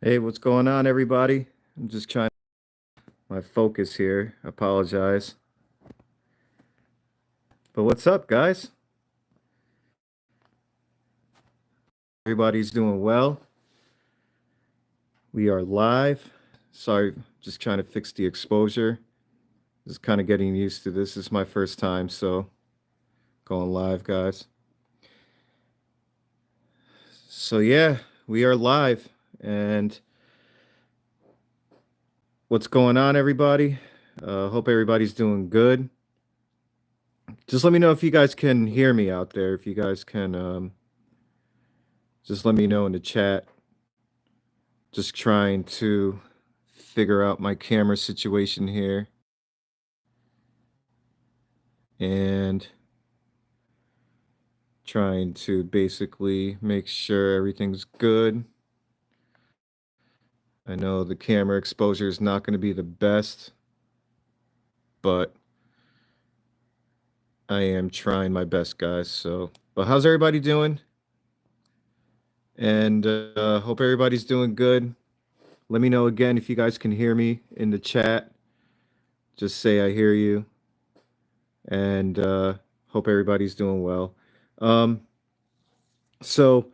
Hey, what's going on, everybody? I'm just trying my focus here. I apologize. But what's up, guys? Everybody's doing well. We are live. Sorry, just trying to fix the exposure. Just kind of getting used to this. This is my first time, so going live, guys. So yeah, we are live. And what's going on, everybody? Hope everybody's doing good. Just let me know if you guys can hear me out there. If you guys can just let me know in the chat. Just trying to figure out my camera situation here and trying to basically make sure everything's good. I know the camera exposure is not going to be the best, but I am trying my best, guys. So, but how's everybody doing? And hope everybody's doing good. Let me know again if you guys can hear me in the chat. Just say I hear you, and hope everybody's doing well. Um, so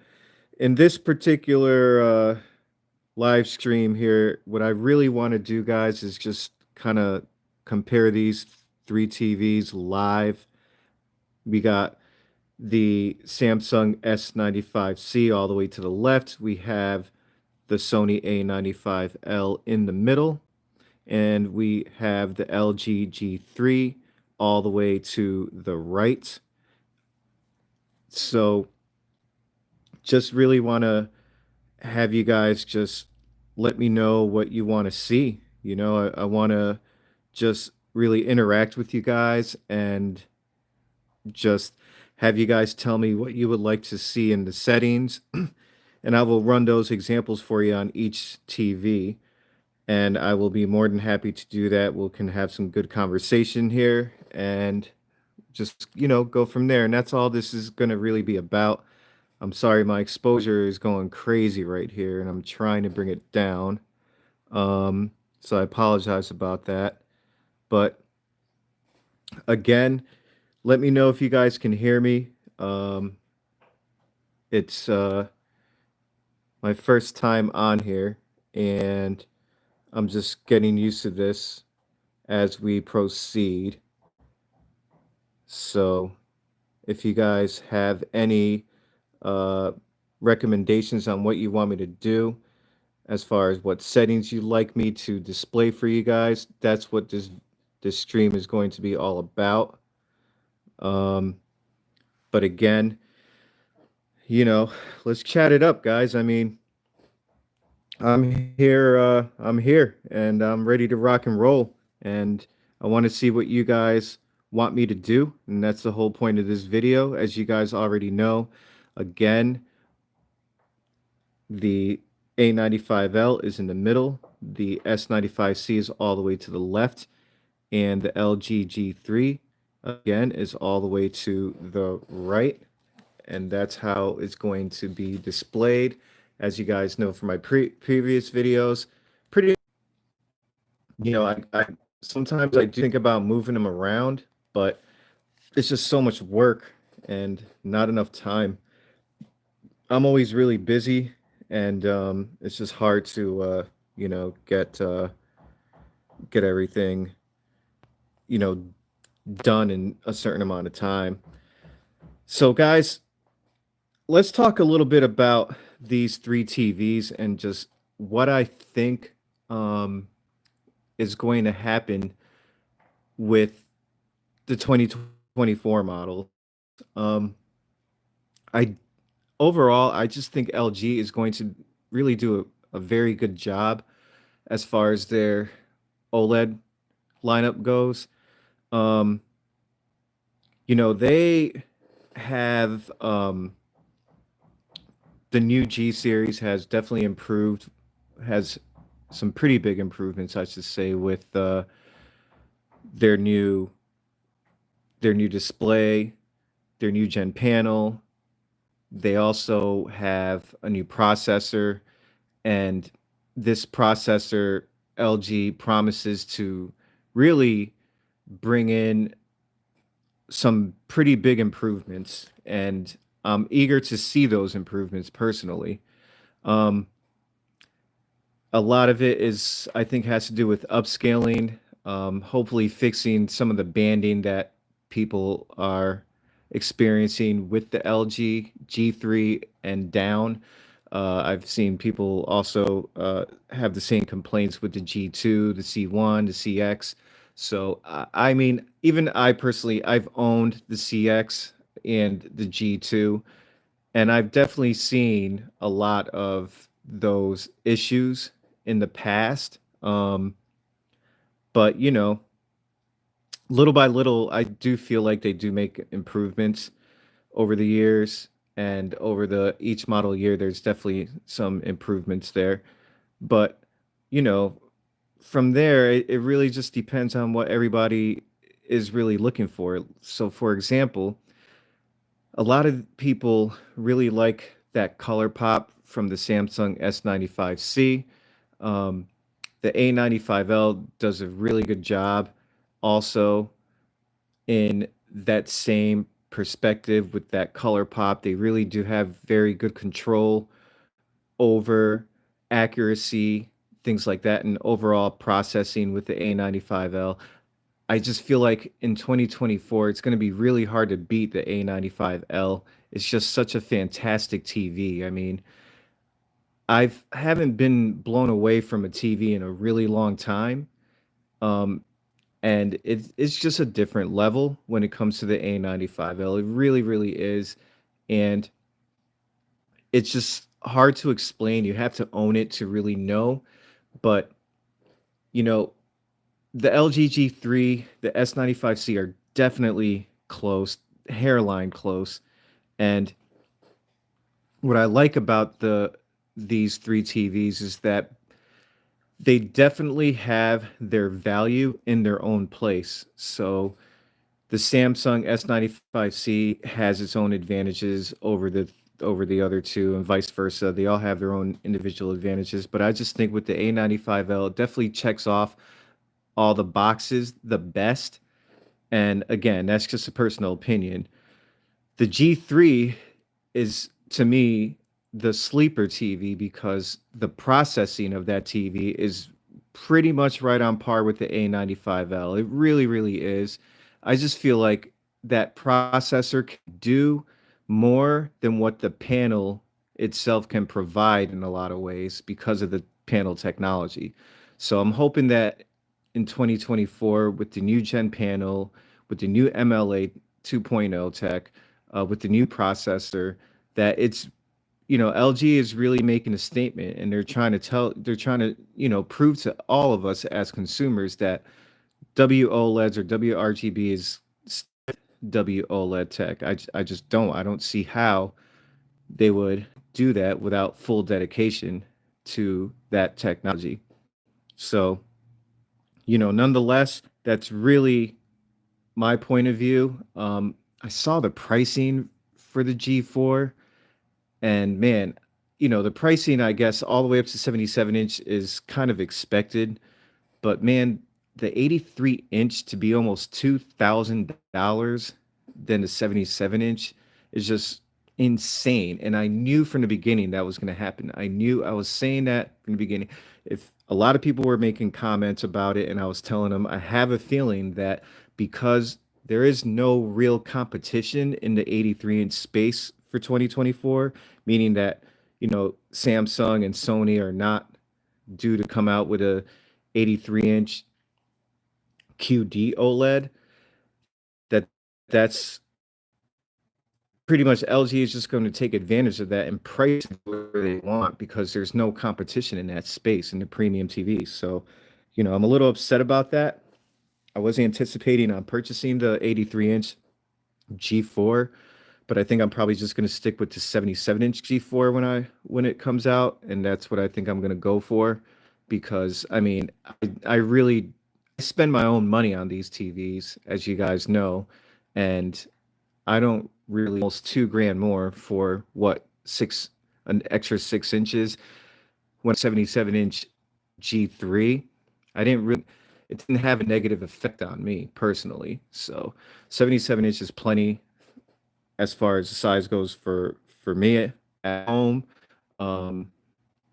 in this particular live stream here, what I really want to do, guys, is just kind of compare these three TVs live. We got the Samsung S95C all the way to the left. We have the Sony A95L in the middle, and we have the LG G3 all the way to the right. So just really want to have you guys just let me know what you want to see. I want to just really interact with you guys and just have you guys tell me what you would like to see in the settings. And I will run those examples for you on each TV. And I will be more than happy to do that. We can have some good conversation here and just, go from there. And that's all this is going to really be about. I'm sorry, my exposure is going crazy right here, and I'm trying to bring it down. So I apologize about that. But again, let me know if you guys can hear me. It's my first time on here, and I'm just getting used to this as we proceed. So if you guys have any uh, recommendations on what you want me to do, as far as what settings you'd like me to display for you guys, that's what this stream is going to be all about. Um, but again, let's chat it up, guys. I mean, I'm here, and I'm ready to rock and roll. And I want to see what you guys want me to do, and that's the whole point of this video, as you guys already know. Again, the A95L is in the middle, the S95C is all the way to the left, and the LG G3 again is all the way to the right. And that's how it's going to be displayed. As you guys know from my previous videos, pretty, I sometimes I do think about moving them around, but it's just so much work and not enough time. I'm always really busy, and it's just hard to get everything you know done in a certain amount of time. So guys, let's talk a little bit about these three TVs and just what I think um, is going to happen with the 2024 model. Um, I Overall, I just think LG is going to really do a very good job as far as their OLED lineup goes. Um, they have the new G series has definitely improved, has some pretty big improvements, I should say, with their new their new display, their new gen panel. They also have a new processor, and this processor LG promises to really bring in some pretty big improvements, and I'm eager to see those improvements personally. Um, a lot of it is, I think, has to do with upscaling, hopefully fixing some of the banding that people are experiencing with the LG G3 and down. I've seen people also have the same complaints with the G2, the C1, the CX. So, I mean, even I personally, I've owned the CX and the G2, and I've definitely seen a lot of those issues in the past. But little by little, I do feel like they do make improvements over the years, and over the each model year, there's definitely some improvements there. But you know, from there, it really just depends on what everybody is really looking for. So, for example, a lot of people really like that color pop from the Samsung S95C. Um, the A95L does a really good job also in that same perspective with that color pop. They really do have very good control over accuracy, things like that, and overall processing with the A95L. I just feel like in 2024, it's going to be really hard to beat the A95L. It's just such a fantastic TV. I mean, haven't been blown away from a TV in a really long time. Um, and it's just a different level when it comes to the A95L. It really, really is. And it's just hard to explain. You have to own it to really know. But, you know, the LG G3, the S95C are definitely close, hairline close. And what I like about these three TVs is that they definitely have their value in their own place. So the Samsung S95C has its own advantages over the other two, and vice versa. They all have their own individual advantages, but I just think with the A95L, it definitely checks off all the boxes the best. And again, that's just a personal opinion. The G3 is, to me, the sleeper TV because the processing of that TV is pretty much right on par with the A95L. It really, really is. I just feel like that processor can do more than what the panel itself can provide in a lot of ways because of the panel technology. So I'm hoping that in 2024, with the new gen panel, with the new MLA 2.0 tech, with the new processor, that it's, LG is really making a statement, and they're trying to, prove to all of us as consumers that WOLEDs or WRGB is WOLED tech. I just I don't see how they would do that without full dedication to that technology. So, nonetheless, that's really my point of view. I saw the pricing for the G4, and man, the pricing, I guess, all the way up to 77-inch is kind of expected. But man, the 83-inch to be almost $2,000 than the 77-inch is just insane. And I knew from the beginning that was going to happen. I was saying that from the beginning. If a lot of people were making comments about it, and I was telling them, I have a feeling that because there is no real competition in the 83-inch space for 2024, meaning that, Samsung and Sony are not due to come out with a 83-inch QD OLED, that that's pretty much LG is just going to take advantage of that and price it where they want because there's no competition in that space in the premium TV. So, I'm a little upset about that. I was anticipating on purchasing the 83-inch G4, but I think I'm probably just going to stick with the 77-inch G4 when it comes out, and that's what I think I'm going to go for because I mean, I really spend my own money on these TVs, as you guys know, and I don't really almost 2 grand more for what, an extra 6 inches when 77-inch G3, I didn't really it didn't have a negative effect on me personally. So 77 inch is plenty as far as the size goes for me at home. Um,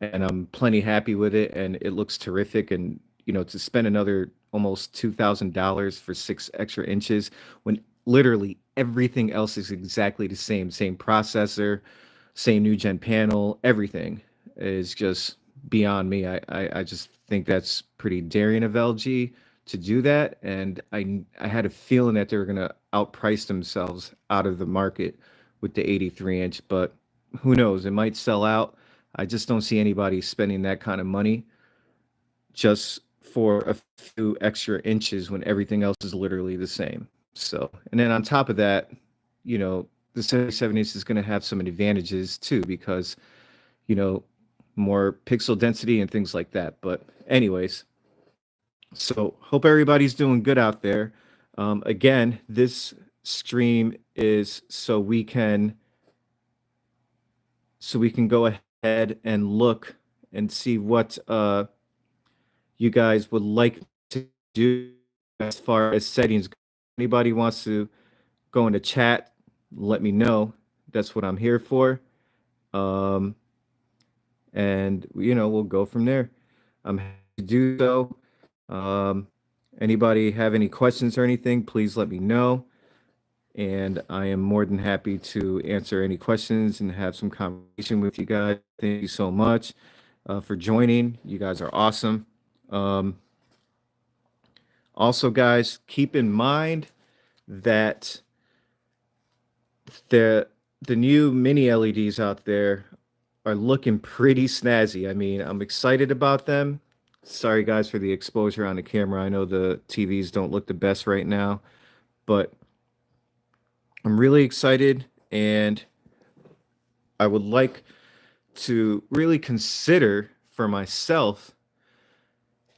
and I'm plenty happy with it, and it looks terrific. And to spend another almost $2,000 for 6 extra inches when literally everything else is exactly the same processor, same new gen panel, everything is just beyond me. I just think that's pretty daring of LG to do that, and I had a feeling that they were gonna outprice themselves out of the market with the 83 inch, but who knows? It might sell out. I just don't see anybody spending that kind of money just for a few extra inches when everything else is literally the same. So, and then on top of that, the 77 inch is going to have some advantages too because, you know, more pixel density and things like that. But, anyways, so hope everybody's doing good out there. Again, this stream is so we can go ahead and look and see what you guys would like to do as far as settings. Anybody wants to go into chat, let me know. That's what I'm here for. Um, and we'll go from there. I'm happy to do so. Um, Anybody have any questions or anything, please let me know. And I am more than happy to answer any questions and have some conversation with you guys. Thank you so much for joining. You guys are awesome. Um, Also, guys, keep in mind that the the new mini LEDs out there are looking pretty snazzy. I mean, I'm excited about them. Sorry, guys, for the exposure on the camera. I know the TVs don't look the best right now, but I'm really excited, and I would like to really consider for myself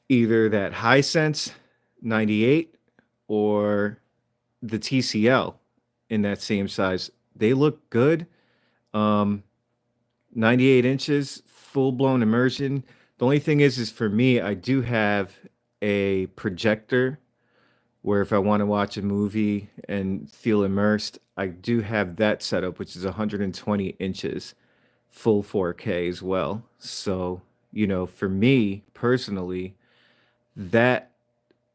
either that Hisense 98 or the TCL in that same size. They look good. Um, 98 inches, full blown immersion. The only thing is for me, I do have a projector where if I want to watch a movie and feel immersed, I do have that setup, which is 120 inches, full 4K as well. So, for me personally, that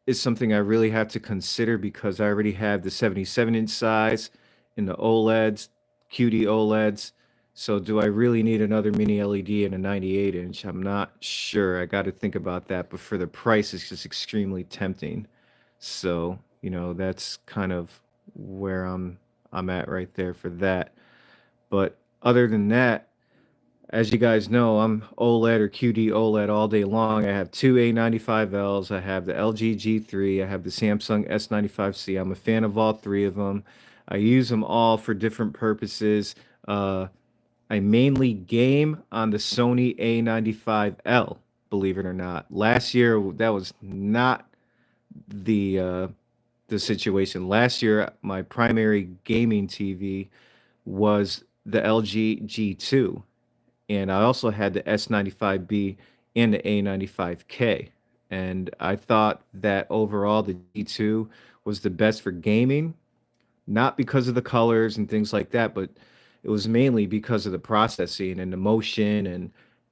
is something I really have to consider because I already have the 77-inch size in the OLEDs, QD OLEDs. So do I really need another mini LED and a 98 inch? I'm not sure. I got to think about that. But for the price, it's just extremely tempting. So, that's kind of where I'm at right there for that. But other than that, as you guys know, I'm OLED or QD OLED all day long. I have two A95Ls. I have the LG G3. I have the Samsung S95C. I'm a fan of all three of them. I use them all for different purposes. I mainly game on the Sony A95L, believe it or not. Last year, that was not the uh, the situation. Last year, my primary gaming TV was the LG G2, and I also had the S95B and the A95K. And I thought that overall the G2 was the best for gaming, not because of the colors and things like that, but it was mainly because of the processing and the motion and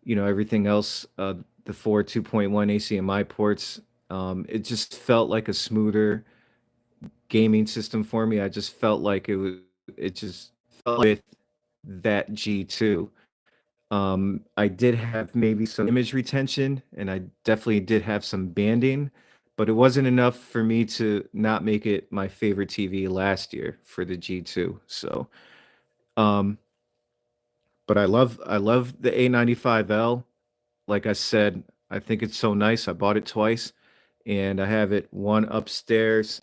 everything else. The four 2.1 ACMI ports. It just felt like a smoother gaming system for me. I just felt like it just felt with that G2. I did have maybe some image retention, and I definitely did have some banding, but it wasn't enough for me to not make it my favorite TV last year for the G2. So, um, but I love the A95L. Like I said, I think it's so nice. I bought it twice, and I have it one upstairs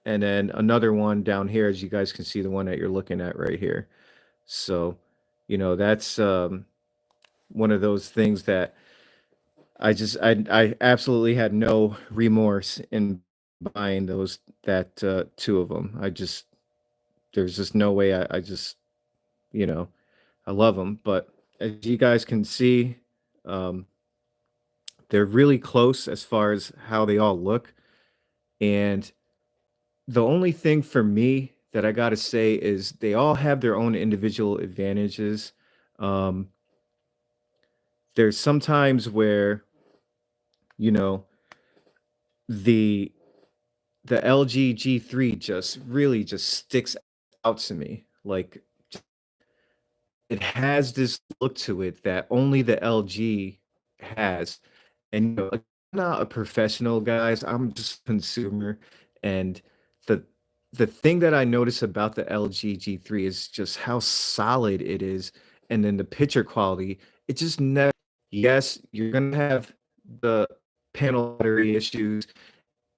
and then another one down here, as you guys can see, the one that you're looking at right here. So, that's one of those things that I absolutely had no remorse in buying those that two of them. There's just no way. I just you know I love them, but as you guys can see, um, They're really close as far as how they all look, and the only thing for me that I gotta say is they all have their own individual advantages. Um, there's sometimes where, you know, the the LG G3 just really just sticks out to me. Like, it has this look to it that only the LG has. And, I'm not a professional, guys, I'm just a consumer, and the the thing that I notice about the LG G3 is just how solid it is, and then the picture quality, it just never. Yes, you're gonna have the panel battery issues,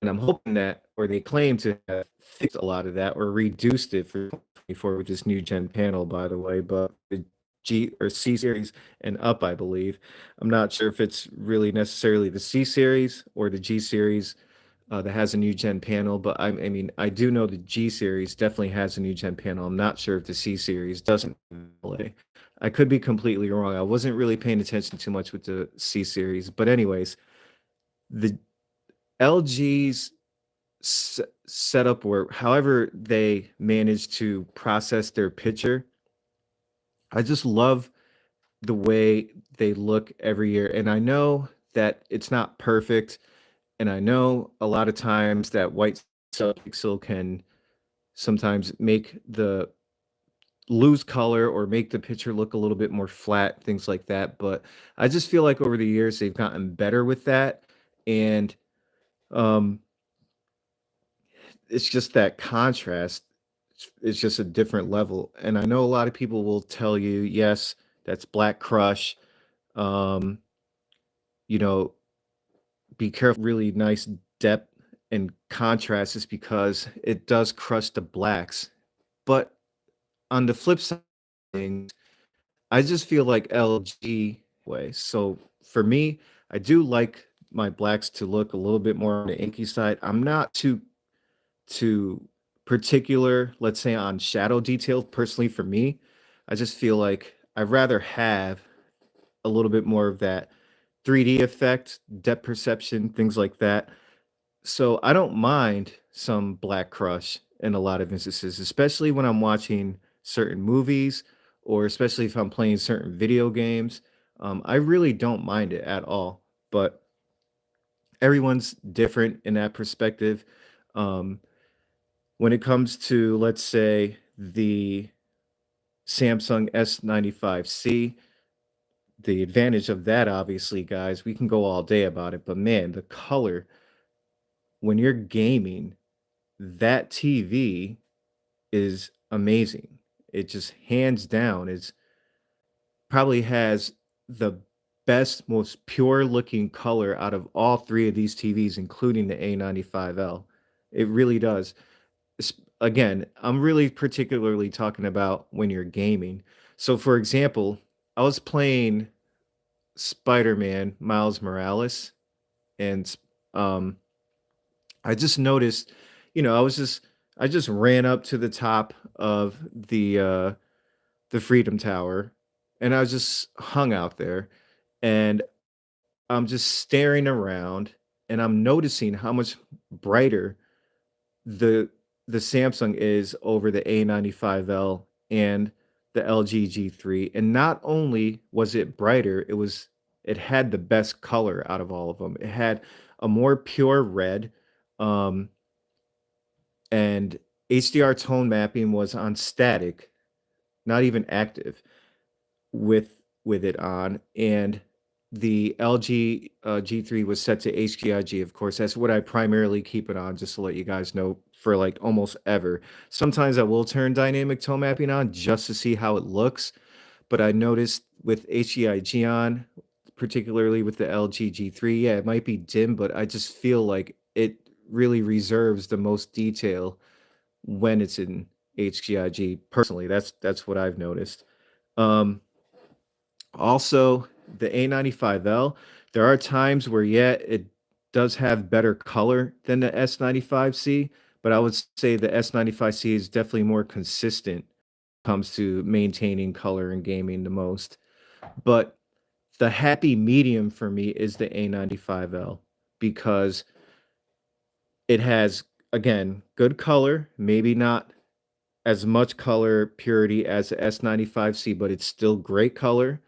and I'm hoping that, or they claim to have fixed a lot of that or reduced it for 24 with this new gen panel, by the way, but the G or C series and up, I believe. I'm not sure if it's really necessarily the C series or the G series that has a new gen panel, but I mean, I do know the G series definitely has a new gen panel. I'm not sure if the C series doesn't. I could be completely wrong. I wasn't really paying attention too much with the C series, but anyways, the LG's setup or however they manage to process their picture, I just love the way they look every year. And I know that it's not perfect. And I know a lot of times that white subpixel can sometimes make the lose color or make the picture look a little bit more flat, things like that. But I just feel like over the years they've gotten better with that. And um it's just that contrast. It's just a different level, and I know a lot of people will tell you, "Yes, that's Black Crush." Um, you know, be careful. Really nice depth and contrast is because it does crush the blacks. But on the flip side, of things, I just feel like LG way. So for me, I do like my blacks to look a little bit more on the inky side. I'm not too particular, let's say, on shadow detail. Personally, for me, I just feel like I'd rather have a little bit more of that 3D effect, depth perception, things like that. So I don't mind some Black Crush in a lot of instances, especially when I'm watching certain movies or especially if I'm playing certain video games. I really don't mind it at all. But everyone's different in that perspective. Um, when it comes to, let's say, the Samsung S95C, the advantage of that, obviously, guys, we can go all day about it, but man, the color when you're gaming, that TV is amazing. It just hands down is probably has the best, most pure looking color out of all three of these TVs, including the A95L. It really does. Again, I'm really particularly talking about when you're gaming. So, for example, I was playing Spider-Man Miles Morales, and um, I just noticed, I just ran up to the top of the Freedom Tower, and I was just hung out there, and I'm just staring around, and I'm noticing how much brighter the the Samsung is over the A95L and the LG G3, and not only was it brighter, it had the best color out of all of them. It had a more pure red, um, and HDR tone mapping was on static, not even active with it on, and the LG, G3 was set to HDIG, of course. That's what I primarily keep it on, just to let you guys know, for, like, almost ever. Sometimes I will turn dynamic tone mapping on just to see how it looks, but I noticed with HDIG on, particularly with the LG G3, yeah, it might be dim, but I just feel like it really reserves the most detail when it's in HDIG. Personally, that's what I've noticed. Um Also, the A95L, there are times where, yeah, it does have better color than the S95C, but I would say the S95C is definitely more consistent when it comes to maintaining color and gaming the most. But the happy medium for me is the A95L because it has, again, good color, maybe not as much color purity as the S95C, but it's still great color.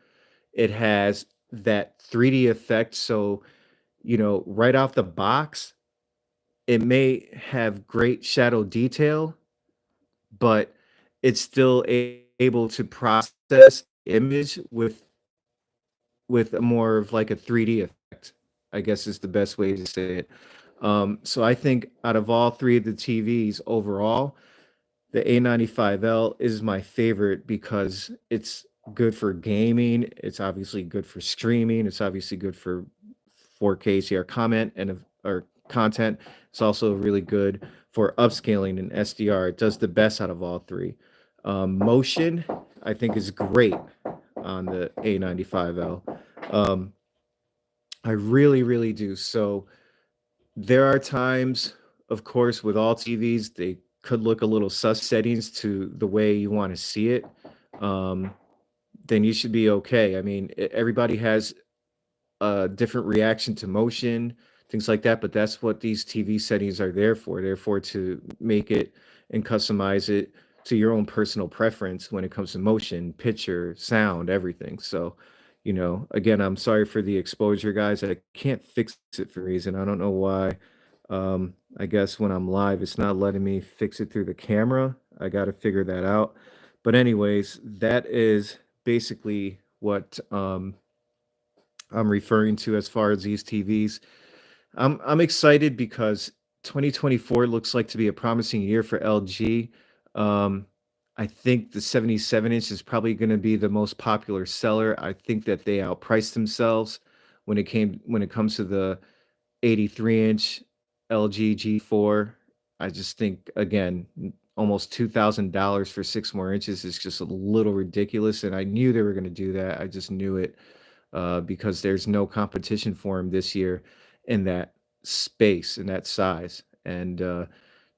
It has that 3D effect, so, right off the box, it may have great shadow detail, but it's still able to process image with a more of like a 3D effect, I guess is the best way to say it. So I think out of all three of the TVs overall, the A95L is my favorite because it's good for gaming. It's obviously good for streaming. It's obviously good for 4K HDR comment or content. It's also really good for upscaling and SDR. It does the best out of all three. Motion, I think, is great on the A95L. Um, I really, really do. So there are times, of course, with all TVs, they could look a little sus settings to the way you want to see it. Um, then you should be okay. I mean, everybody has a different reaction to motion, things like that, but that's what these TV settings are there for. They're for to make it and customize it to your own personal preference when it comes to motion, picture, sound, everything. So, again, I'm sorry for the exposure, guys. I can't fix it for a reason. I don't know why. I guess when I'm live, it's not letting me fix it through the camera. I got to figure that out. But anyways, that is basically what I'm referring to as far as these TVs. I'm excited because 2024 looks like to be a promising year for LG. Um, I think the 77 inch is probably going to be the most popular seller. I think that they outpriced themselves when it comes to the 83-inch LG G4. I just think again, almost $2,000 for 6 more inches is just a little ridiculous, and I knew they were going to do that. I just knew it because there's no competition for him this year in that space in that size, and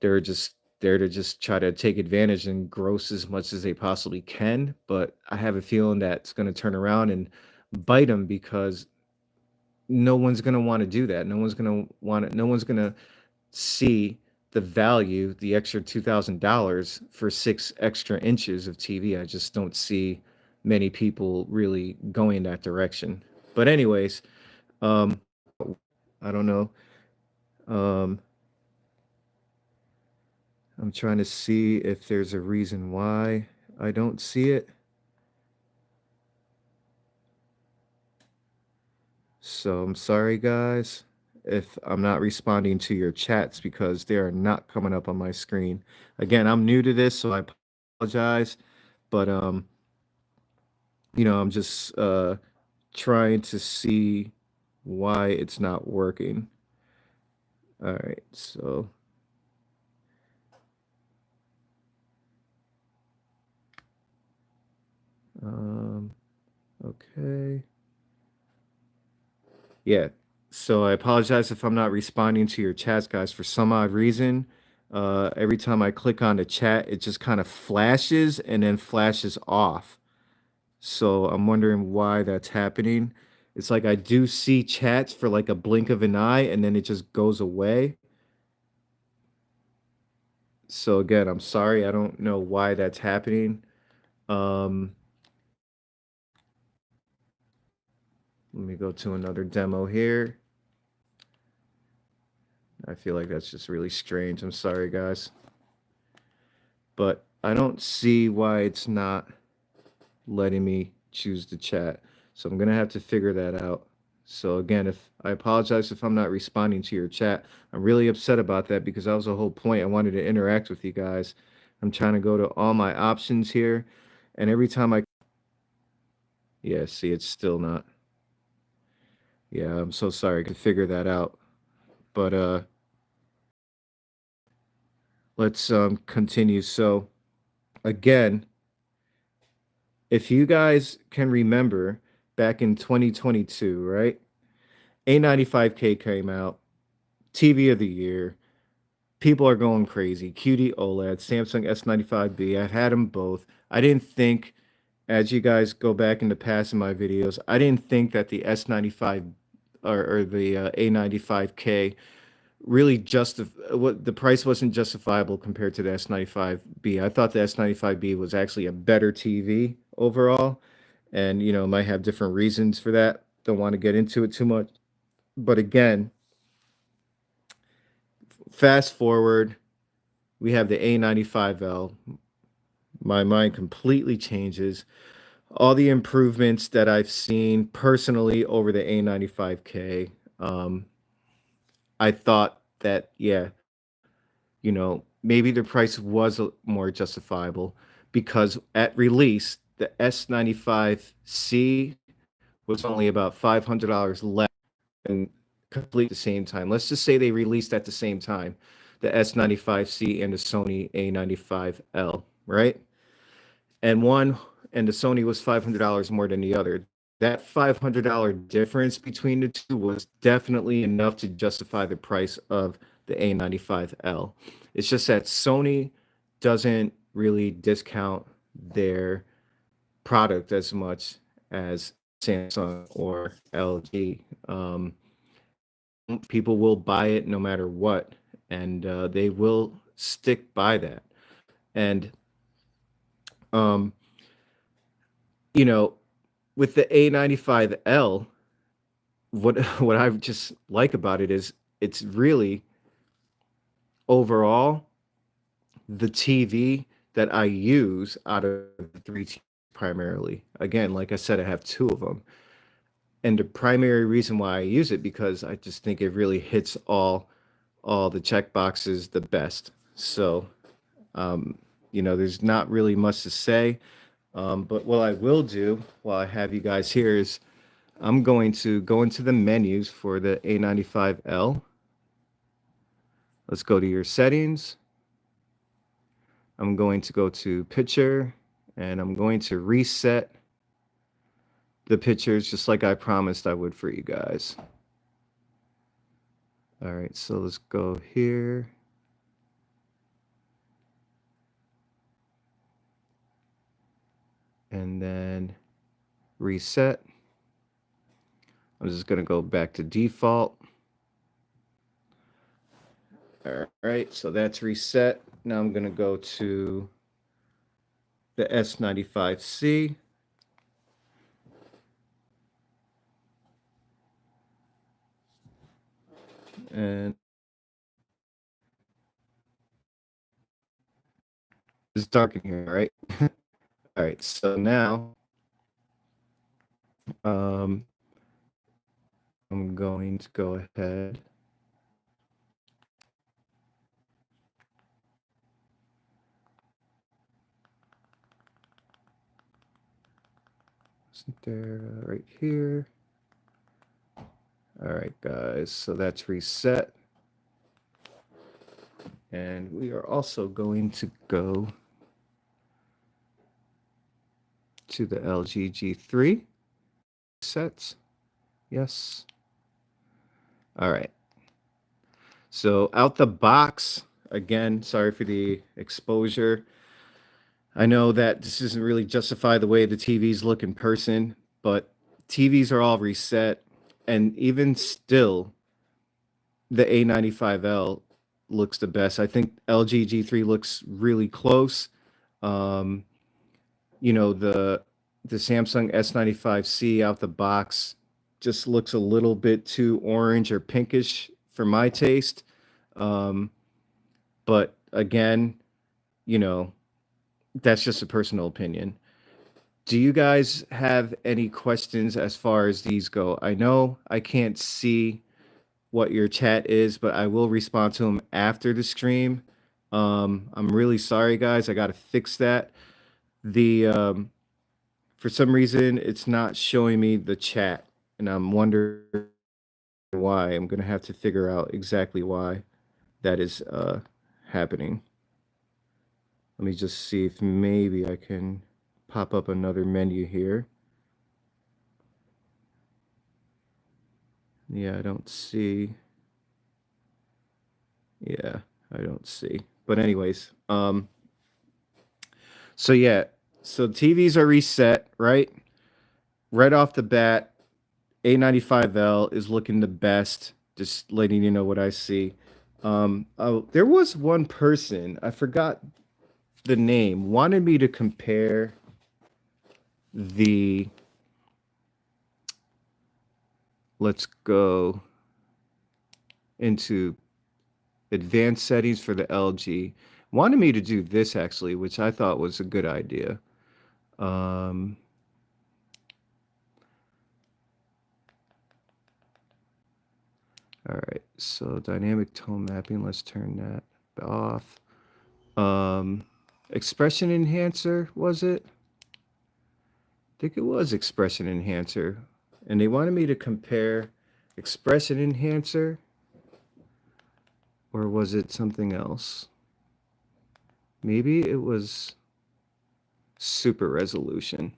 they're just there to just try to take advantage and gross as much as they possibly can. But I have a feeling that's going to turn around and bite them because no one's going to want to do that. No one's going to want it. No one's going to see the value, the extra $2,000 for 6 extra inches of TV. I just don't see many people really going that direction. But anyways, um, I don't know. Um, I'm trying to see if there's a reason why I don't see it. So I'm sorry, guys, if I'm not responding to your chats because they are not coming up on my screen. Again, I'm new to this, so I apologize. But I'm just trying to see why it's not working. All right, so um, okay. Yeah. So I apologize if I'm not responding to your chats, guys. For some odd reason, every time I click on the chat, it just kind of flashes and then flashes off. So I'm wondering why that's happening. It's like I do see chats for like a blink of an eye and then it just goes away. So again, I'm sorry. I don't know why that's happening. Um, Let me go to another demo here. I feel like that's just really strange. I'm sorry, guys. But I don't see why it's not letting me choose the chat. So I'm going to have to figure that out. So again, if I apologize if I'm not responding to your chat. I'm really upset about that because that was the whole point. I wanted to interact with you guys. I'm trying to go to all my options here, and every time I yeah, see it's still not. Yeah, I'm so sorry. I could figure that out. But let's continue. So again, if you guys can remember back in 2022, right? A95K came out, TV of the year. People are going crazy. QD OLED, Samsung S95B. I've had them both. I didn't think as you guys go back in the past in my videos, I didn't think that the S95 or the A95K really what the price wasn't justifiable compared to the S95B. I thought the S95B was actually a better TV overall, and might have different reasons for that. Don't want to get into it too much, but again, fast forward, we have the A95L. My mind completely changes. All the improvements that I've seen personally over the A95K, um, I thought that, yeah, maybe the price was more justifiable because at release, the S95C was only about $500 less and complete the same time. Let's just say they released at the same time, the S95C and the Sony A95L, right? And one and the Sony was $500 more than the other. That $500 difference between the two was definitely enough to justify the price of the A95L. It's just that Sony doesn't really discount their product as much as Samsung or LG. People will buy it no matter what, and they will stick by that. And um, you know, with the A95L, what what I just like about it is it's really overall the TV that I use out of the three primarily. Again, like I said, I have two of them. And the primary reason why I use it because I just think it really hits all the check boxes the best. So, um, there's not really much to say. But what I will do while I have you guys here is I'm going to go into the menus for the A95L. Let's go to your settings. I'm going to go to picture and I'm going to reset the pictures just like I promised I would for you guys. All right, so let's go here. And then reset. I'm just going to go back to default. All right, so that's reset. Now I'm going to go to the S95C. And it's dark in here, right? All right, so now um, I'm going to go ahead. Isn't there right here? All right, guys, so that's reset. And we are also going to go to the LG G3 sets. Yes. All right. So out the box, again, sorry for the exposure. I know that this doesn't really justify the way the TVs look in person, but TVs are all reset. And even still, the A95L looks the best. I think LG G3 looks really close. Um, the Samsung S95C out the box just looks a little bit too orange or pinkish for my taste. Um, but again, you know, that's just a personal opinion. Do you guys have any questions as far as these go? I know I can't see what your chat is, but I will respond to them after the stream. I'm really sorry, guys. I got to fix that. The For some reason, it's not showing me the chat, and I'm wondering why. I'm gonna have to figure out exactly why that is happening. Let me just see if maybe I can pop up another menu here. Yeah, I don't see. Yeah, I don't see. But anyways, so yeah, So TVs are reset, right? Right off the bat, A95L is looking the best. Just letting you know what I see. Oh, there was one person, I forgot the name, wanted me to compare the, let's go into advanced settings for the LG. Wanted me to do this actually, which I thought was a good idea. Um, all right, so dynamic tone mapping, let's turn that off. Um, expression enhancer, was it? I think it was expression enhancer. And they wanted me to compare expression enhancer, or was it something else? Maybe it was super resolution.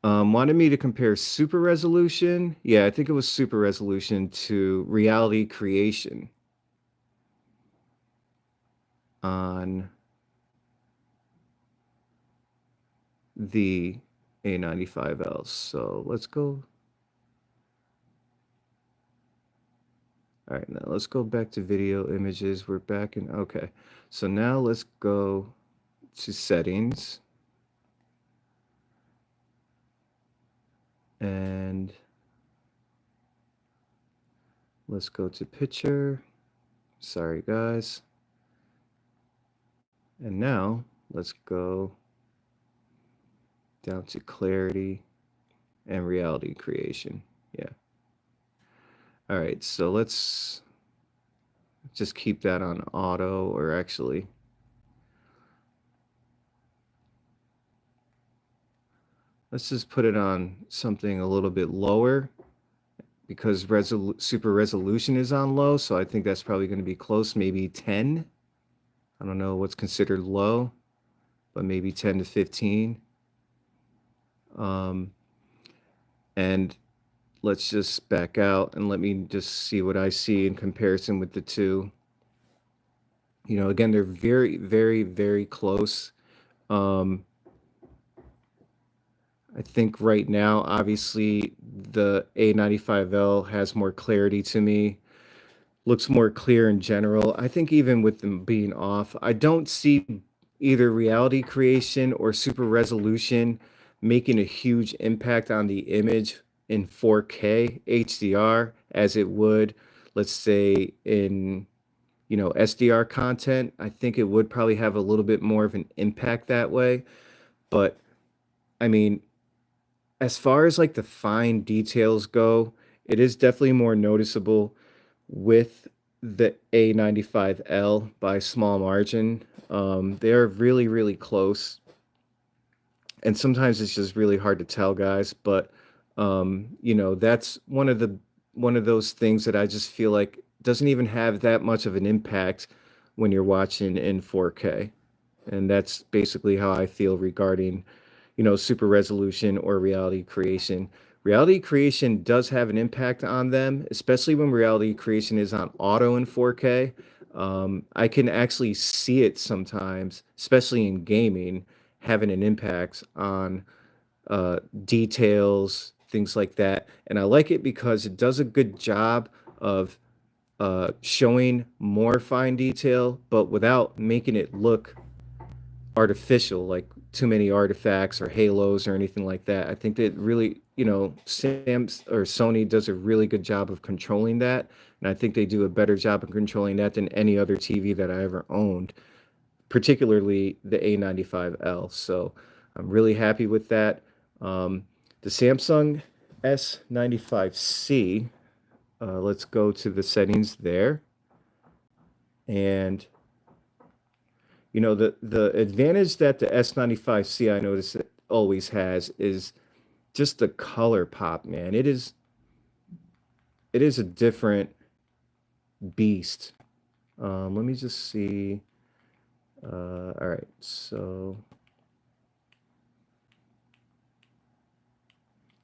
Wanted me to compare super resolution. Yeah, I think it was super resolution to reality creation on the A95L. So let's go. All right, now let's go back to video images. We're back in, okay. So now let's go to settings. And let's go to picture. Sorry, guys. And now let's go down to clarity and reality creation. Yeah. All right, so let's just keep that on auto, or actually, let's just put it on something a little bit lower because super resolution is on low. So I think that's probably going to be close, maybe 10. I don't know what's considered low, but maybe 10 to 15. Um, and let's just back out and let me just see what I see in comparison with the two. You know, again, they're very, very, very close. Um, I think right now, obviously, the A95L has more clarity to me, looks more clear in general. I think even with them being off, I don't see either reality creation or super resolution making a huge impact on the image in 4K HDR as it would, let's say, in SDR content. I think it would probably have a little bit more of an impact that way. But I mean, as far as like the fine details go, it is definitely more noticeable with the A95L by a small margin. They're really, really close. And sometimes it's just really hard to tell, guys. But that's one of those things that I just feel like doesn't even have that much of an impact when you're watching in 4K. And that's basically how I feel regarding, super resolution or reality creation. Reality creation does have an impact on them, especially when reality creation is on auto in 4K. I can actually see it sometimes, especially in gaming, having an impact on details, things like that. And I like it because it does a good job of showing more fine detail, but without making it look artificial, like too many artifacts or halos or anything like that. I think that really, Sam's or Sony does a really good job of controlling that. And I think they do a better job of controlling that than any other TV that I ever owned, particularly the A95L. So I'm really happy with that. The Samsung S95C, let's go to the settings there. And the advantage that the S95C I notice it always has is just the color pop, man. It is a different beast. Let me just see. All right, so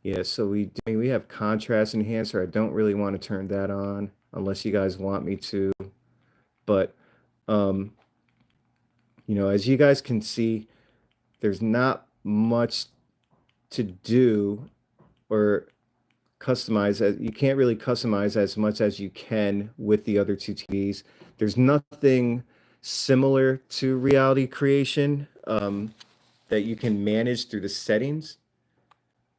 yeah, so we have contrast enhancer. I don't really want to turn that on unless you guys want me to, but as you guys can see, there's not much to do or customize. You can't really customize as much as you can with the other two TVs. There's nothing similar to reality creation that you can manage through the settings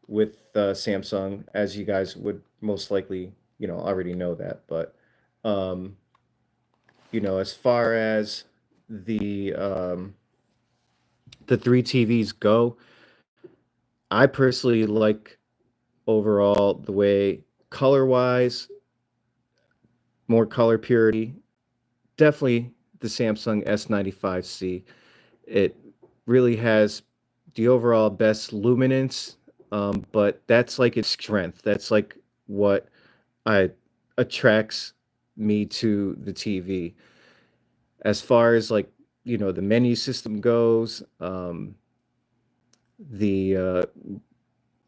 with Samsung, as you guys would most likely, already know that. But um, as far as the um, the three TVs go, I personally like overall the way color wise, more color purity, definitely the Samsung S95C. It really has the overall best luminance, but that's like its strength. That's like what I attracts me to the TV. As far as like, the menu system goes, the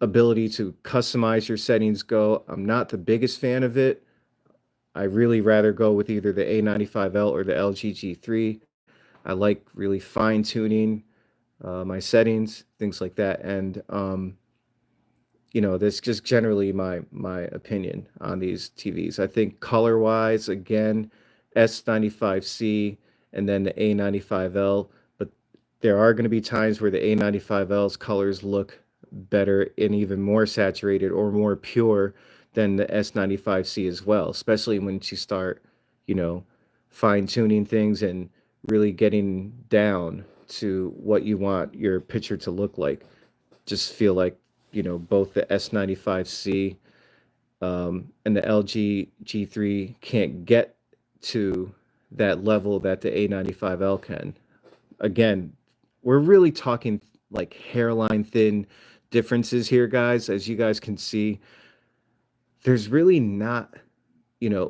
ability to customize your settings go, I'm not the biggest fan of it. I really rather go with either the A95L or the LG G3. I like really fine tuning my settings, things like that. And that's just generally my opinion on these TVs. I think color wise, again, S95C and then the A95L, but there are going to be times where the A95L's colors look better and even more saturated or more pure than the S95C as well, especially when you start, you know, fine tuning things and really getting down to what you want your picture to look like. Just feel like, both the S95C and the LG G3 can't get to that level that the A95L can. Again, we're really talking like hairline thin differences here, guys. As you guys can see, there's really not,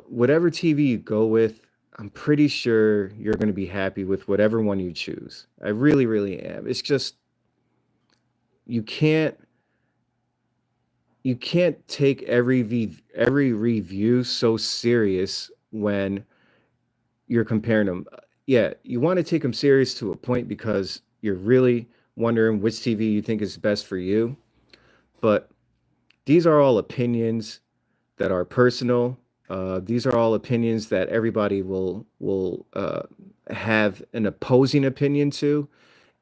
whatever TV you go with, I'm pretty sure you're going to be happy with whatever one you choose. I really, really am. It's just, you can't you can't take every review so serious when you're comparing them. Yeah, you want to take them serious to a point because you're really wondering which TV you think is best for you. But these are all opinions that are personal. These are all opinions that everybody will have an opposing opinion to,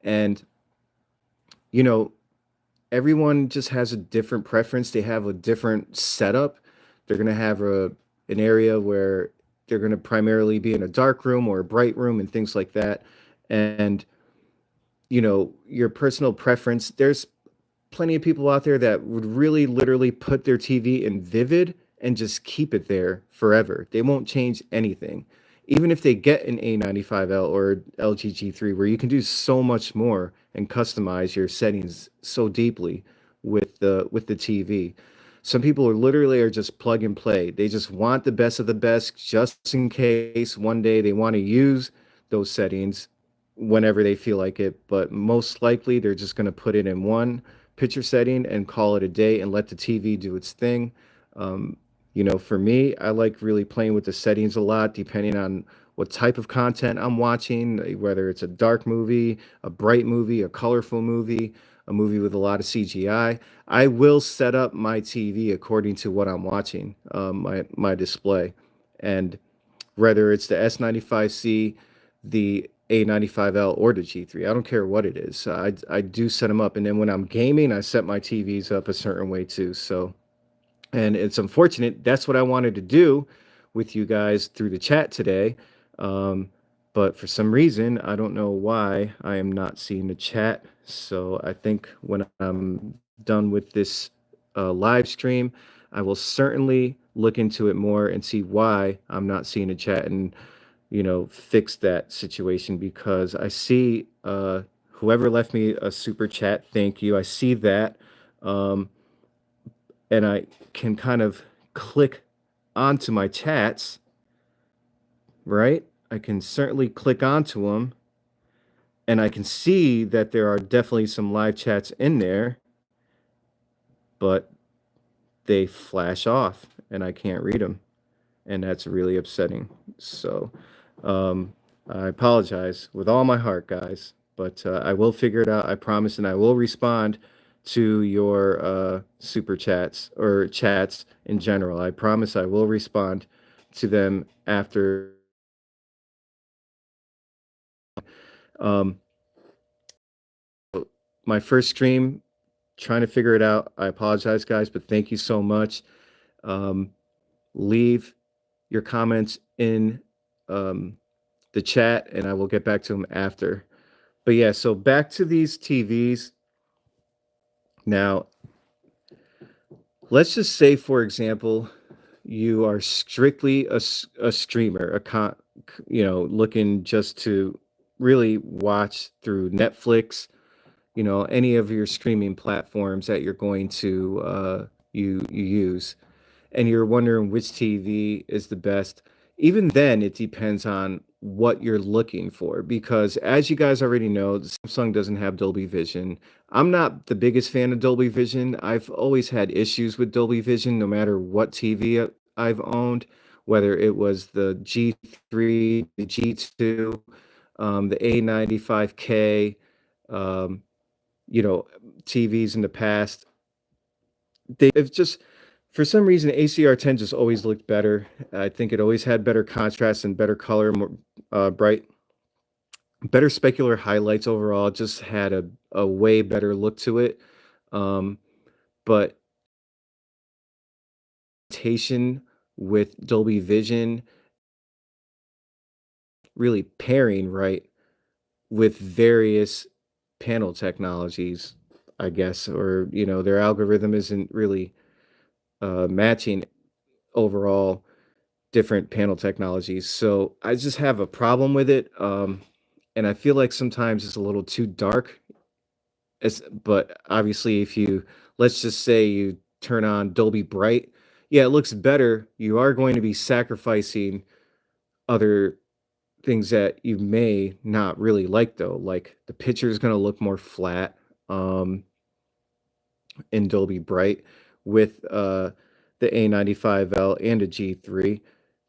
and you know everyone just has a different preference. They have a different setup. They're gonna have an area where they're gonna primarily be in a dark room or a bright room and things like that. And your personal preference. There's plenty of people out there that would really literally put their TV in vivid and just keep it there forever. They won't change anything. Even if they get an A95L or LG G3, where you can do so much more and customize your settings so deeply with the TV. Some people are just plug and play. They just want the best of the best just in case one day they want to use those settings whenever they feel like it. But most likely they're just going to put it in one picture setting and call it a day and let the TV do its thing. Um, for me, I like really playing with the settings a lot, depending on what type of content I'm watching, whether it's a dark movie, a bright movie, a colorful movie, a movie with a lot of CGI. I will set up my TV according to what I'm watching, my display, and whether it's the S95C, the A95L, or the G3. I don't care what it is. I do set them up, and then when I'm gaming, I set my TVs up a certain way too. So, and it's unfortunate. That's what I wanted to do with you guys through the chat today. Um, but for some reason, I don't know why I am not seeing the chat. So I think when I'm done with this live stream, I will certainly look into it more and see why I'm not seeing the chat and, fix that situation because I see whoever left me a super chat, thank you. I see that. Um, and I can kind of click onto my chats, right? I can certainly click onto them and I can see that there are definitely some live chats in there, but they flash off and I can't read them. And that's really upsetting. So, um, I apologize with all my heart, guys. but I will figure it out, I promise, and I will respond to your super chats or chats in general. I promise I will respond to them after. Um, my first stream, trying to figure it out. I apologize, guys, but thank you so much. Um, leave your comments in um, the chat, and I will get back to them after. But yeah, so back to these TVs. Now, let's just say, for example, you are strictly a streamer, looking just to really watch through Netflix, any of your streaming platforms that you're going to you use, and you're wondering which TV is the best. Even then, it depends on what you're looking for because, as you guys already know, the Samsung doesn't have Dolby Vision. I'm not the biggest fan of Dolby Vision. I've always had issues with Dolby Vision, no matter what TV I've owned, whether it was the G3, the G2, the A95K, um, you know, TVs in the past. They've just for some reason, ACR10 just always looked better. I think it always had better contrast and better color, more bright, better specular highlights overall. It just had a way better look to it. Um, but presentation with Dolby Vision really pairing right with various panel technologies, I guess, or their algorithm isn't really matching overall different panel technologies. So I just have a problem with it. And I feel like sometimes it's a little too dark. But obviously, if you let's just say you turn on Dolby Bright, yeah, it looks better. You are going to be sacrificing other things that you may not really like, though. Like the picture is going to look more flat. In Dolby Bright with the A95L and a G3.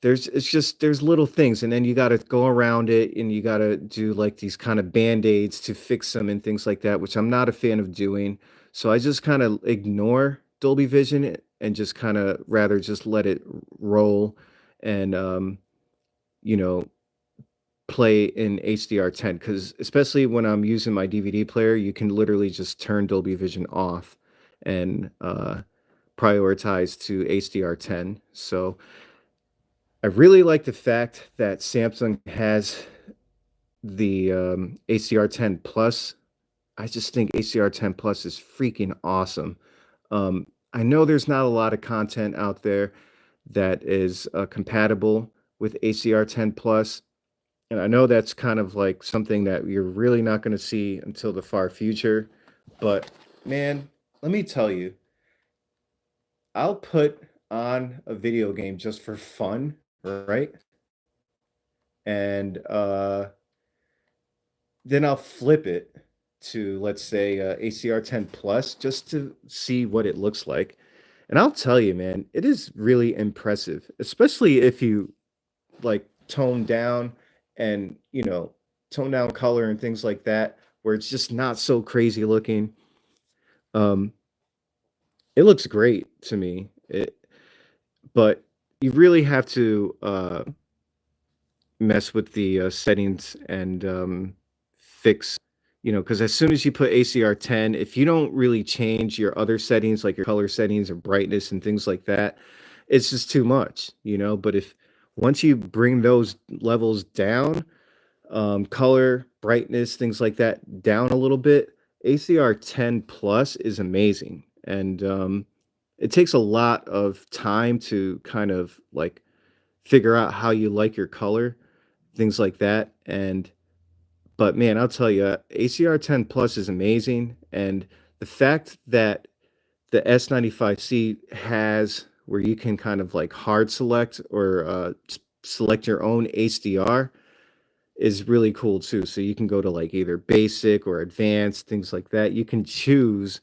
There's little things, and then you got to go around it, and you got to do like these kind of band-aids to fix them and things like that, which I'm not a fan of doing. So I just kind of ignore Dolby Vision and just kind of rather just let it roll and you know play in HDR10 because especially when I'm using my DVD player, you can literally just turn Dolby Vision off and prioritize to HDR10. So I really like the fact that Samsung has the HDR10 Plus. I just think HDR10 Plus is freaking awesome. I know there's not a lot of content out there that is compatible with HDR10 Plus, and I know that's kind of like something that you're really not going to see until the far future. But man, let me tell you, I'll put on a video game just for fun, right? And then I'll flip it to, let's say, ACR10 Plus just to see what it looks like. And I'll tell you, man, it is really impressive, especially if you like tone down and tone down color and things like that where it's just not so crazy looking. um it looks great to me, but you really have to mess with the settings and fix, because as soon as you put ACR10, if you don't really change your other settings like your color settings or brightness and things like that, it's just too much, but if once you bring those levels down, color, brightness, things like that down a little bit, ACR 10 plus is amazing. And it takes a lot of time to kind of like figure out how you like your color, things like that. But man, I'll tell you, ACR 10 plus is amazing. And the fact that the S95C has where you can kind of like hard select or select your own HDR is really cool too. So you can go to like either basic or advanced, things like that. You can choose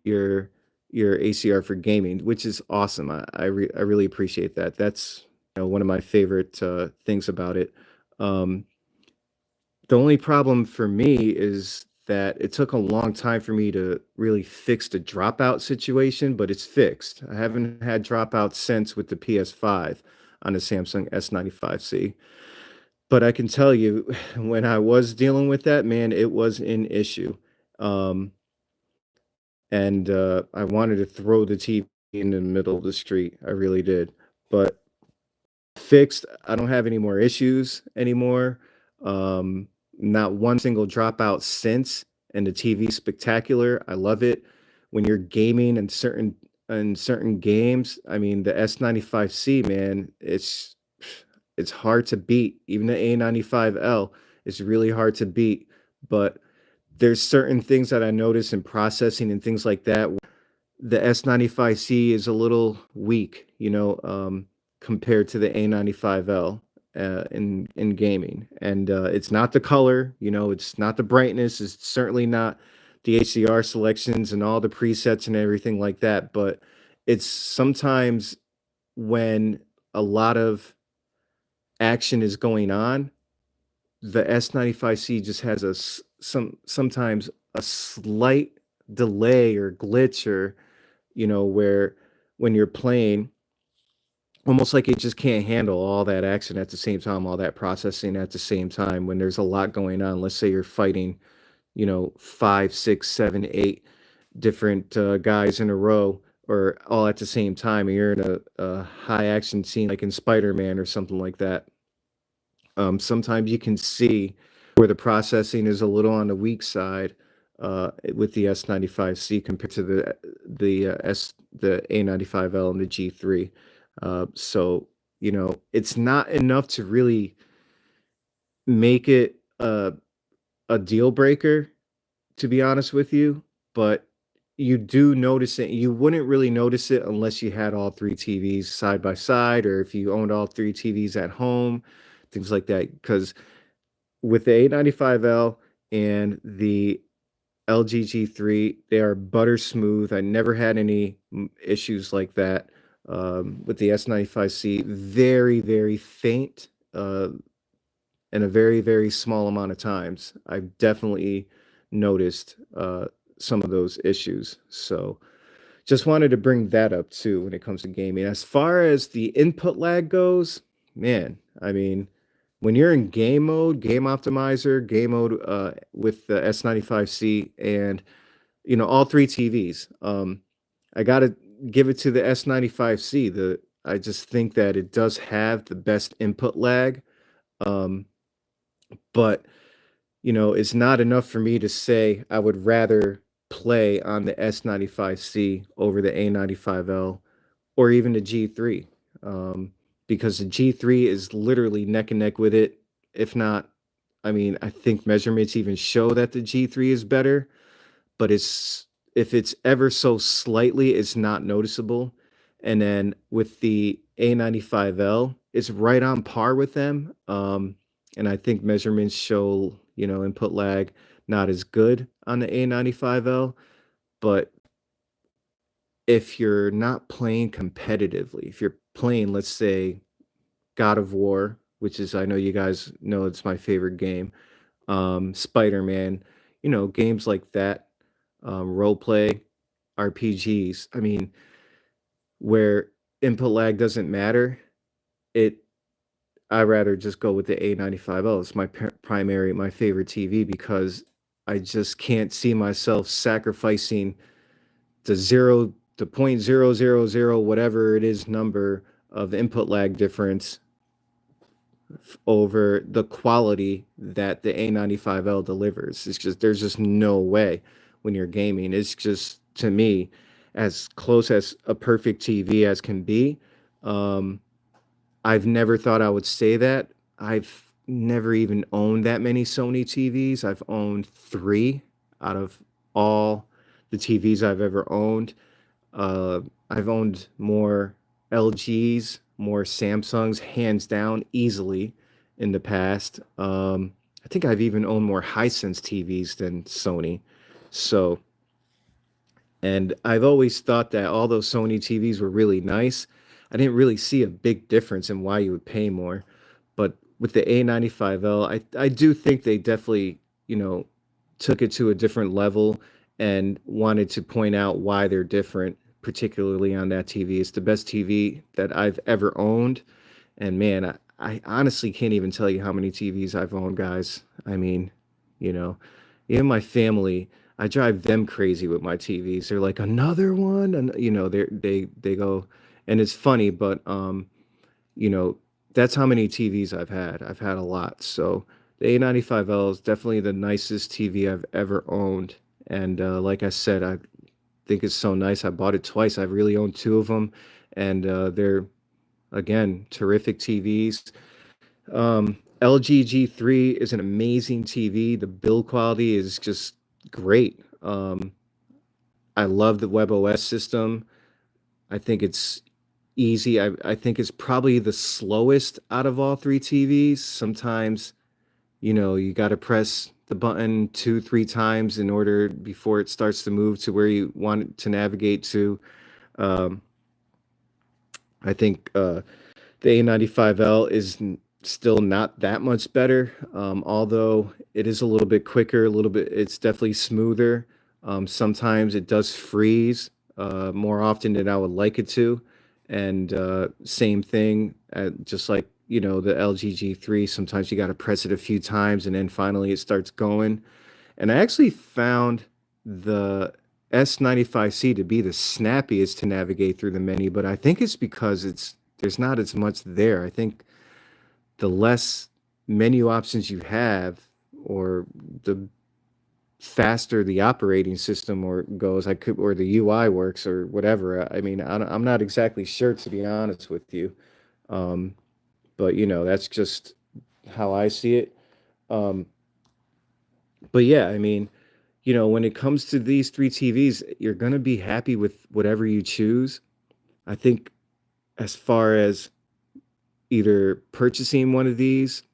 your ACR for gaming, which is awesome. I really appreciate that. That's one of my favorite things about it. Um, The only problem for me is that it took a long time for me to really fix the dropout situation, but it's fixed. I haven't had dropouts since with the PS5 on the Samsung S95C. But I can tell you, when I was dealing with that, man, it was an issue. Um, and I wanted to throw the TV in the middle of the street. I really did. But fixed. I don't have any more issues anymore. Um, Not one single dropout since, and the TV spectacular. I love it. When you're gaming in certain games, I mean the S95C, man, it's hard to beat. Even the A95L is really hard to beat. But there's certain things that I notice in processing and things like that. The S95C is a little weak, compared to the A95L in gaming. And it's not the color, it's not the brightness, it's certainly not the HDR selections and all the presets and everything like that. But it's sometimes when a lot of action is going on, the S95C just has sometimes a slight delay or glitch, or where when you're playing, almost like it just can't handle all that action at the same time, all that processing at the same time when there's a lot going on. Let's say you're fighting, five, six, seven, eight different guys in a row, or all at the same time, and you're in a high action scene like in Spider-Man or something like that. Sometimes you can see where the processing is a little on the weak side with the S95C compared to the A95L and the G3. So it's not enough to really make it a deal breaker, to be honest with you, but you do notice it. You wouldn't really notice it unless you had all three TVs side by side, or if you owned all three TVs at home, things like that. Because with the A95L and the LG G3, they are butter smooth. I never had any issues like that. With the S95C, very, very faint, and a very, very small amount of times. I've definitely noticed some of those issues. So just wanted to bring that up too when it comes to gaming. As far as the input lag goes, man, I mean, when you're in game mode, game optimizer, game mode with the S95C and all three TVs, I gotta give it to the S95C. I just think that it does have the best input lag. Um, but it's not enough for me to say I would rather play on the S95C over the A95L or even the G3, because the G3 is literally neck and neck with it. If not, I mean, I think measurements even show that the G3 is better, but if it's ever so slightly, it's not noticeable. And then with the A95L, it's right on par with them. And I think measurements show, input lag not as good on the A95L. But if you're not playing competitively, if you're playing, let's say, God of War, which is, I know you guys know it's my favorite game, Spider-Man, games like that, role play, RPGs. I mean, where input lag doesn't matter, it I rather just go with the A95L. It's my favorite TV because I just can't see myself sacrificing the 0.000 whatever it is number of input lag difference over the quality that the A95L delivers. It's just there's just no way when you're gaming. It's just, to me, as close as a perfect TV as can be. Um, I've never thought I would say that. I've never even owned that many Sony TVs. I've owned three out of all the TVs I've ever owned. Uh, I've owned more LGs, more Samsungs, hands down, easily in the past. I think I've even owned more Hisense TVs than Sony. So, and I've always thought that all those Sony TVs were really nice. I didn't really see a big difference in why you would pay more. But with the A95L, I do think they definitely, you know, took it to a different level and wanted to point out why they're different, particularly on that TV. It's the best TV that I've ever owned. And man, I honestly can't even tell you how many TVs I've owned, guys. I mean, you know, even my family, I drive them crazy with my TVs. They're like, another one, and you know, they go, and it's funny, but you know, that's how many TVs I've had. I've had a lot. So the A95L is definitely the nicest TV I've ever owned. And like I said, I think it's so nice. I bought it twice. I've really owned two of them, and they're again terrific TVs. LG G3 is an amazing TV. The build quality is just great. I love the WebOS system. I think it's easy. I think it's probably the slowest out of all three TVs. Sometimes, you know, you got to press the button two, three times in order before it starts to move to where you want it to navigate to. Um, I think the A95L is still not that much better, although it is a little bit quicker, a little bit, it's definitely smoother. Sometimes it does freeze more often than I would like it to. And same thing, just like, you know, the LG G3, sometimes you got to press it a few times and then finally it starts going. And I actually found the S95C to be the snappiest to navigate through the menu, but I think it's because there's not as much there. I think the less menu options you have, or the faster the operating system or goes, I could, or the UI works or whatever. I mean, I'm not exactly sure to be honest with you. Um, but you know, that's just how I see it. Um, but yeah, I mean, you know, when it comes to these three TVs, you're going to be happy with whatever you choose. I think as far as either purchasing one of these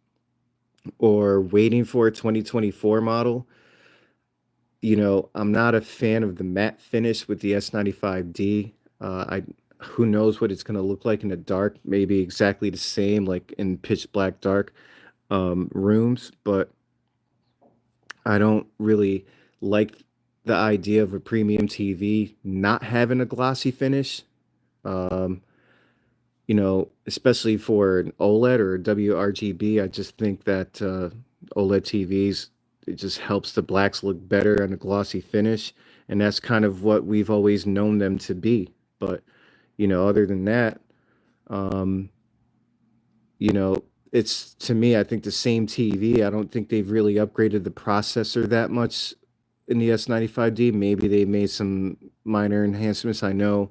or waiting for a 2024 model, you know, I'm not a fan of the matte finish with the S95D. I Who knows what it's going to look like in the dark, maybe exactly the same like in pitch black dark rooms, but I don't really like the idea of a premium TV not having a glossy finish. Um, you know, especially for an OLED or a WRGB, I just think that OLED TVs, it just helps the blacks look better and a glossy finish, and that's kind of what we've always known them to be. But you know, other than that, um, you know, it's to me, I think the same TV. I don't think they've really upgraded the processor that much in the S95D. Maybe they made some minor enhancements. I know,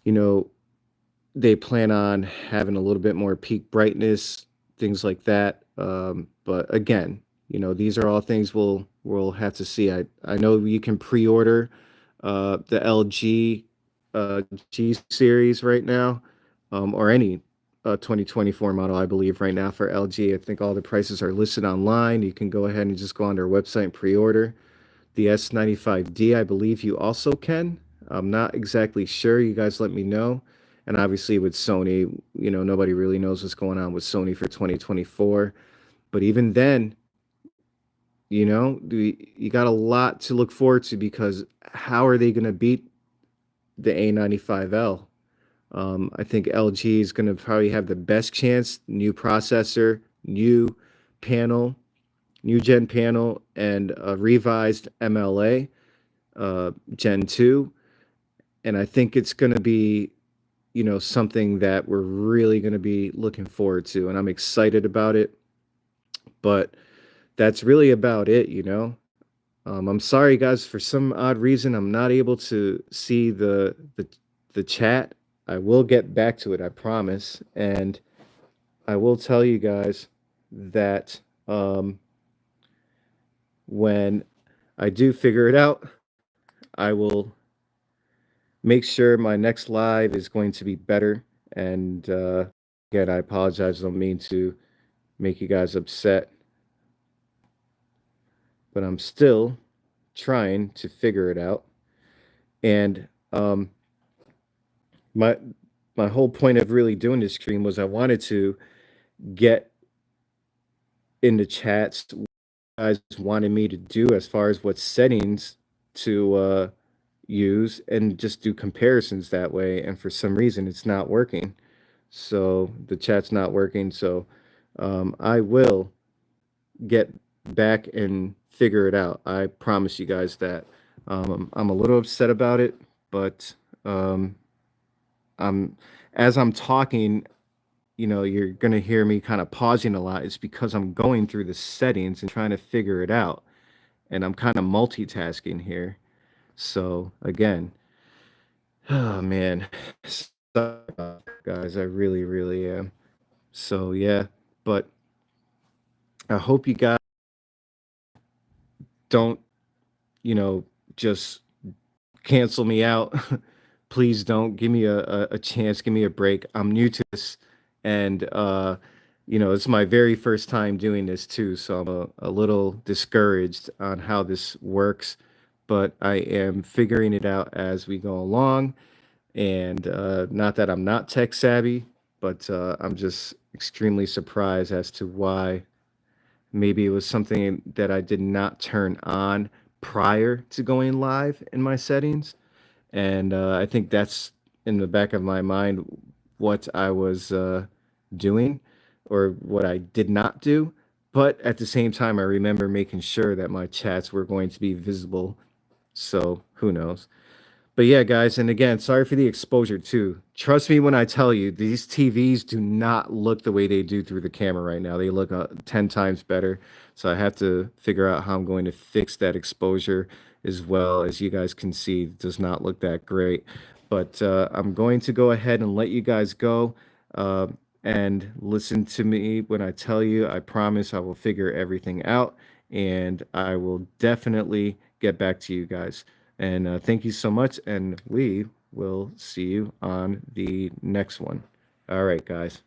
you know, they plan on having a little bit more peak brightness, things like that. But again, you know, these are all things we'll have to see. I know you can pre-order the LG G series right now, or any 2024 model, I believe, right now for LG. I think all the prices are listed online. You can go ahead and just go on their website and pre-order. The S95D, I believe you also can. I'm not exactly sure. You guys let me know. And obviously with Sony, you know, nobody really knows what's going on with Sony for 2024. But even then, you know, you got a lot to look forward to, because how are they going to beat the A95L? I think LG is going to probably have the best chance. New processor, new panel, new gen panel, and a revised MLA. Gen 2. And I think it's going to be, you know, something that we're really going to be looking forward to. And I'm excited about it. But that's really about it, you know. I'm sorry, guys, for some odd reason, I'm not able to see the chat. I will get back to it, I promise. And I will tell you guys that when I do figure it out, I will make sure my next live is going to be better. And again, I apologize. I don't mean to make you guys upset, but I'm still trying to figure it out. And my my whole point of really doing this stream was I wanted to get in the chats what you guys wanted me to do as far as what settings to use and just do comparisons that way. And for some reason, it's not working. So the chat's not working. So I will get back and figure it out. I promise you guys that. I'm a little upset about it, but um, I'm as I'm talking, you're gonna hear me kind of pausing a lot. It's because I'm going through the settings and trying to figure it out, and I'm kind of multitasking here. So again, oh man, sorry about that, guys, I really, really am. So yeah, but I hope you guys don't, you know, just cancel me out. Please don't give me a chance, give me a break. I'm new to this, and it's my very first time doing this too, so I'm a little discouraged on how this works, but I am figuring it out as we go along. And not that I'm not tech savvy, but I'm just extremely surprised as to why maybe it was something that I did not turn on prior to going live in my settings. And I think that's in the back of my mind what I was doing or what I did not do. But at the same time, I remember making sure that my chats were going to be visible. So who knows? But yeah, guys, and again, sorry for the exposure too. Trust me when I tell you, these TVs do not look the way they do through the camera right now. They look 10 times better. So I have to figure out how I'm going to fix that exposure as well. As you guys can see, it does not look that great. But I'm going to go ahead and let you guys go. Uh, and listen to me when I tell you. I promise I will figure everything out, and I will definitely get back to you guys. And thank you so much, and we will see you on the next one. All right, guys.